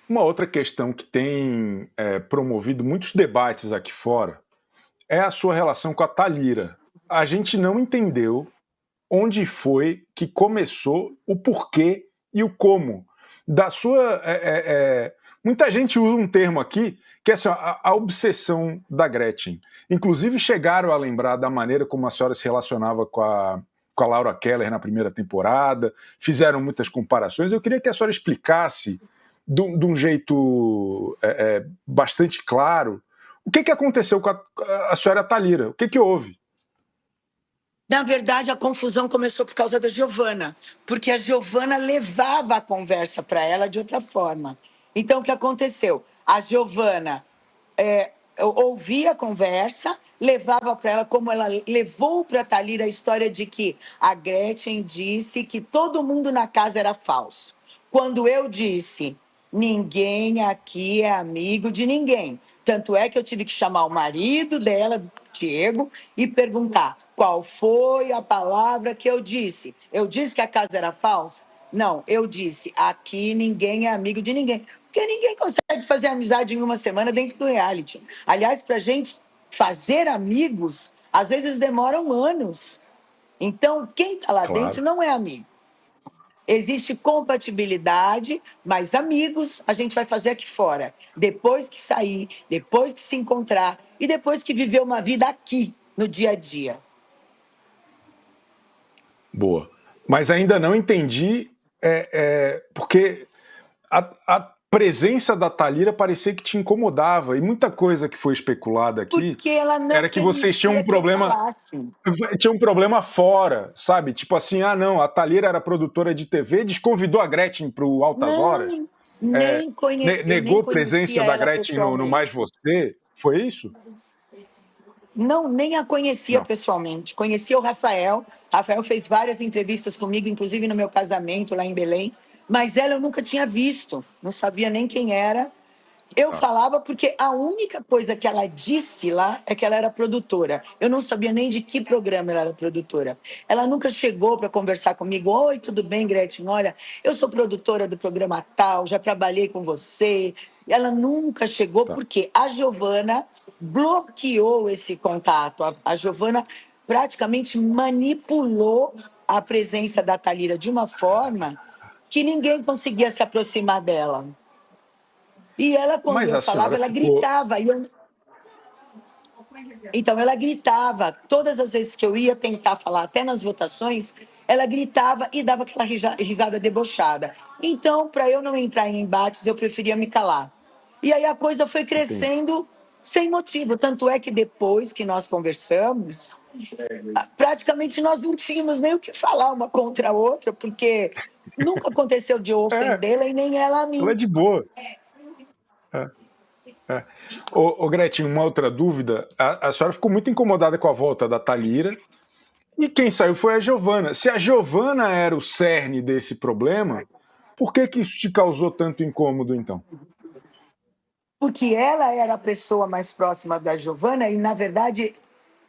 Uma outra questão que tem promovido muitos debates aqui fora é a sua relação com a Thalira. A gente não entendeu onde foi que começou, o porquê e o como da sua. Muita gente usa um termo aqui que é assim, a obsessão da Gretchen. Inclusive chegaram a lembrar da maneira como a senhora se relacionava com a Laura Keller na primeira temporada, fizeram muitas comparações. Eu queria que a senhora explicasse de um jeito bastante claro o que aconteceu com a senhora Thalira, o que houve? Na verdade, a confusão começou por causa da Giovana, porque a Giovana levava a conversa para ela de outra forma. Então, o que aconteceu? A Giovana ouvia a conversa, levava para ela, como ela levou para a Thalira a história de que a Gretchen disse que todo mundo na casa era falso. Quando eu disse, ninguém aqui é amigo de ninguém. Tanto é que eu tive que chamar o marido dela, Diego, e perguntar qual foi a palavra que eu disse. Eu disse que a casa era falsa? Não, eu disse, aqui ninguém é amigo de ninguém. Porque ninguém consegue fazer amizade em uma semana dentro do reality. Aliás, para a gente fazer amigos, às vezes demoram anos. Então, quem está lá dentro Claro. não é amigo. Existe compatibilidade, mas amigos a gente vai fazer aqui fora. Depois que sair, depois que se encontrar e depois que viver uma vida aqui, no dia a dia. Boa. Mas ainda não entendi, porque a presença da Thalira parecia que te incomodava, e muita coisa que foi especulada aqui Porque ela não era que vocês tinham permitia um que eu problema. falasse. Tinha um problema fora, sabe? Tipo assim, não, a Thalira era produtora de TV, desconvidou a Gretchen para o Altas Horas, Não, eu nem negou presença conhecia da ela Gretchen no Mais pessoalmente. Você. Foi isso? Não, nem a conhecia Não. pessoalmente. Conhecia o Rafael. Rafael fez várias entrevistas comigo, inclusive no meu casamento lá em Belém. Mas ela eu nunca tinha visto. Não sabia nem quem era. Eu Tá. falava porque a única coisa que ela disse lá é que ela era produtora. Eu não sabia nem de que programa ela era produtora. Ela nunca chegou para conversar comigo. Oi, tudo bem, Gretchen? Olha, eu sou produtora do programa tal, já trabalhei com você. Ela nunca chegou Tá. porque a Giovana bloqueou esse contato. A Giovana praticamente manipulou a presença da Thalira de uma forma que ninguém conseguia se aproximar dela. E ela, quando Mas eu a falava, senhora ela ficou. gritava. Então, ela gritava. Todas as vezes que eu ia tentar falar, até nas votações, ela gritava e dava aquela risada debochada. Então, para eu não entrar em embates, eu preferia me calar. E aí a coisa foi Entendi. crescendo sem motivo. Tanto é que depois que nós conversamos, praticamente nós não tínhamos nem o que falar uma contra a outra, porque nunca aconteceu de eu É, ofendê-la e nem ela a ela é mim. de boa. É, é. Ô, Gretchen, uma outra dúvida. A senhora ficou muito incomodada com a volta da Thalira. E quem saiu foi a Giovana. Se a Giovana era o cerne desse problema, por que isso te causou tanto incômodo, então? Porque ela era a pessoa mais próxima da Giovana e, na verdade,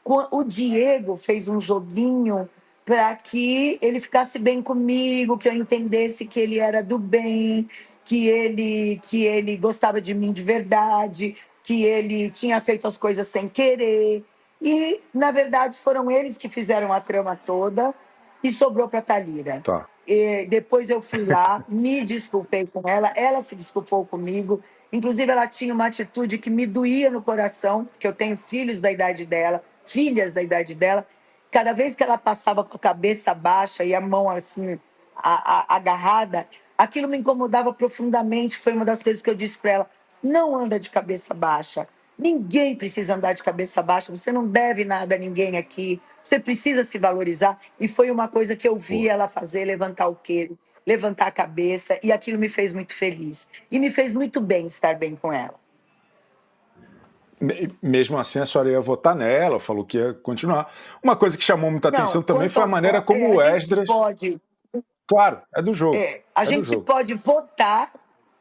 o Diego fez um joguinho para que ele ficasse bem comigo, que eu entendesse que ele era do bem, que ele gostava de mim de verdade, que ele tinha feito as coisas sem querer. E, na verdade, foram eles que fizeram a trama toda e sobrou para Thalira. Tá. E depois eu fui lá, me desculpei com ela, ela se desculpou comigo. Inclusive, ela tinha uma atitude que me doía no coração, porque eu tenho filhos da idade dela, filhas da idade dela. Cada vez que ela passava com a cabeça baixa e a mão assim, agarrada, aquilo me incomodava profundamente. Foi uma das coisas que eu disse para ela: não anda de cabeça baixa. Ninguém precisa andar de cabeça baixa. Você não deve nada a ninguém aqui. Você precisa se valorizar. E foi uma coisa que eu vi Boa. ela fazer, levantar o queixo, levantar a cabeça, e aquilo me fez muito feliz. E me fez muito bem estar bem com ela. Mesmo assim, a senhora ia votar nela, falou que ia continuar. Uma coisa que chamou muita Não, atenção também quanto foi a a maneira como a o gente Esdras. pode, Claro, é do jogo. a É do gente jogo. pode votar,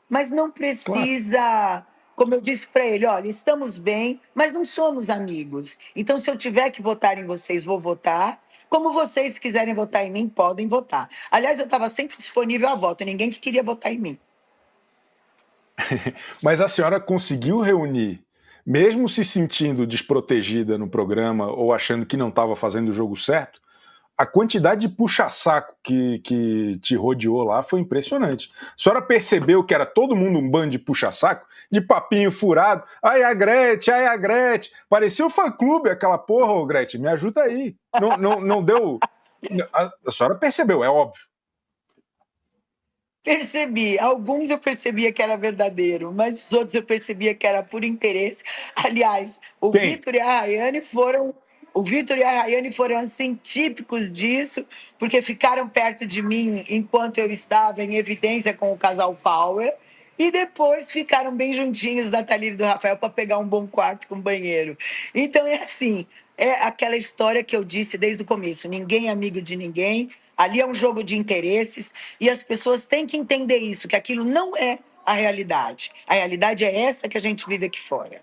mas não Claro. precisa, como eu disse para ele, olha, estamos bem, mas não somos amigos. Então, se eu tiver que votar em vocês, vou votar. Como vocês quiserem votar em mim, podem votar. Aliás, eu estava sempre disponível a voto, ninguém que queria votar em mim. Mas a senhora conseguiu reunir, mesmo se sentindo desprotegida no programa ou achando que não estava fazendo o jogo certo, a quantidade de puxa-saco que te rodeou lá foi impressionante. A senhora percebeu que era todo mundo um bando de puxa-saco, de papinho furado? Ai, a Gretchen, ai, a Gretchen. Parecia o fã-clube aquela porra, ô Gretchen, me ajuda aí. Não deu... A senhora percebeu, é óbvio. Percebi. Alguns eu percebia que era verdadeiro, mas os outros eu percebia que era por interesse. Aliás, Quem? O Vitor e a Rayane foram assim típicos disso, porque ficaram perto de mim enquanto eu estava em evidência com o casal Power. E depois ficaram bem juntinhos da Thalita e do Rafael para pegar um bom quarto com banheiro. Então é assim, é aquela história que eu disse desde o começo: ninguém é amigo de ninguém. Ali é um jogo de interesses e as pessoas têm que entender isso, que aquilo não é a realidade. A realidade é essa que a gente vive aqui fora.